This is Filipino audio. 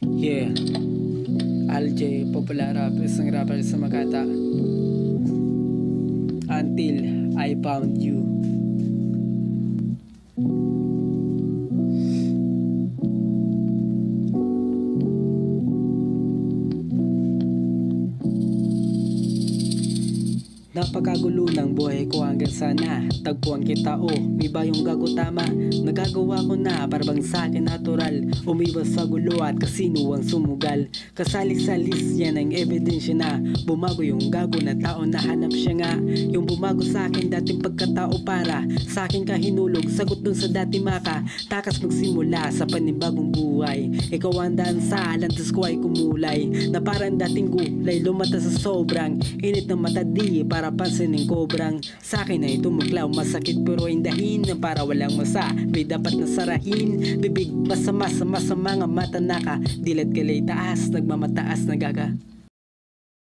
Yeah, LJ, popular rap, isang rapper sa Makata. Until I found you. Napakagulo ng buhay ko hanggang sana tagpuan kita may bayong gago tama. Nagagawa ko na parang sa akin natural. Umiwas sa gulo at kasino ang sumugal. Kasalis-salis yan ang ebidensya na bumago yung gago na tao na hanap siya nga. Yung bumago sa akin dating pagkatao para sa akin kahinulog. Sagot dun sa dati maka takas magsimula sa panibagong buhay. Ikaw ang daan sa landas ko ay kumulay na parang dating gulay lumata sa sobrang init ng mata di para pansinin kobrang sa akin ay tumuklaw. Masakit pero indahin para walang masa. May dapat na sarahin. Bibig masama sa masama nga mata naka dilat kalay taas nagmamataas nagaga.